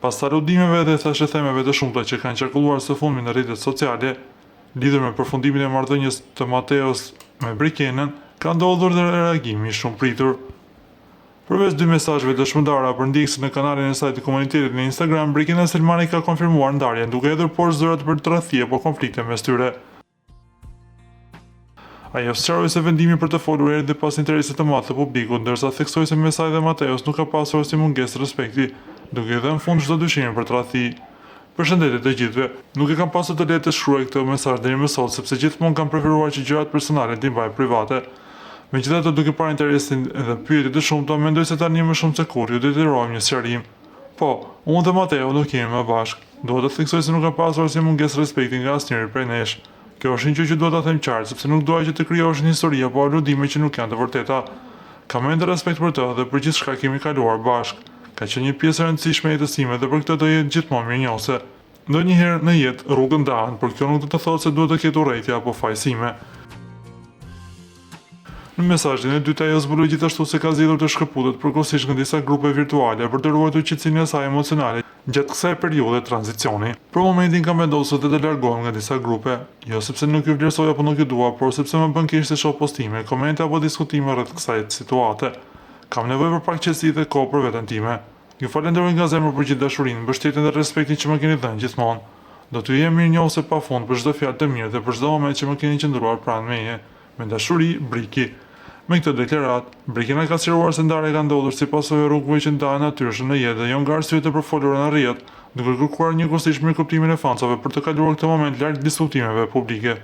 Pas aludimeve dhe thashethemeve të shumta që kanë qarkulluar së fundmi në rrjetet sociale, lidhur me përfundimin e marrëdhënies të Mateos me Brikenën, ka ndodhur dhe reagimi shumë pritur. Përveç dy mesazheve dëshmëtare për ndjekësit në kanalin e saj të komunitetit në Instagram, Brikena Selmani ka konfirmuar ndarjen, duke hedhur poshtë zërat për tradhti apo konflikte mes tyre. Ajo sqaroi se vendimi për të folur erdhi pas interesit të madh të publikut, ndërsa theksoi se me saj dhe Mateos nuk ka pasur si mungesë respekti, duke dhënë fund çdo dyshimi për tradhti. Përshëndetje të gjithëve, nuk e kam pasur të lehtë të shkruaj këtë mesazh deri më sot, sepse gjithmonë kam preferuar që gjërat personale t'i mbaj private. Megjithatë, duke parë interesin dhe pyetje të shumta, mendoj se tani më shumë se kurrë ju detyrohem një sqarim. Po, unë dhe Mateo nuk jemi më bashkë. Duhet të theksoj se nuk ka pasur si mungesë respekti nga asnjëri prej nesh. Kjo është një gjë që duhet ta them qartë, sepse nuk dua që të krijosh një histori apo aludime që nuk janë të vërteta. Kam ende respekt për të dhe për gjithçka kemi kaluar bashkë. Ka qenë një pjesë e rëndësishme e jetës time dhe për këtë do jetë gjithmonë mirënjohëse. Ndonjëherë në jetë rrugën ndahen, por kjo nuk do të thotë se duhet të ketë urrëtie apo fajësime. Në mesazhin e dytë ajo zbuloi gjithashtu se ka zgjedhur të shkëputet përkohësisht nga disa grupe virtuale për të ruajtur qetësinë e saj emocionale gjatë kësaj periudhe tranzicioni. Për momentin kam vendosur të largohem nga disa grupe, jo sepse nuk ju vlerësoj apo nuk ju dua, por sepse më bën keq të shoh postime, komente apo diskutime rreth kësaj situate. Kam nevojë për pak qetësi dhe kohë për veten time. Ju falenderoj nga zemra për gjithë dashurinë, mbështetjen dhe respektin që më keni dhënë gjithmonë. Do t'ju jem mirënjohëse pafund për çdo fjalë të mirë dhe për çdo moment që më keni qëndruar pranë meje. Me dashuri, Briki. Me këtë deklarat, Brikena ka sqaruar se ndarja ka ndodhur si pasojë e rrugëve që ndahen natyrshëm në jetë dhe jo nga arsyet e përfolura në rrjet, duke kërkuar njëkohësisht mirëkuptimin e fansave për të kaluar këtë moment larg diskutimeve publike.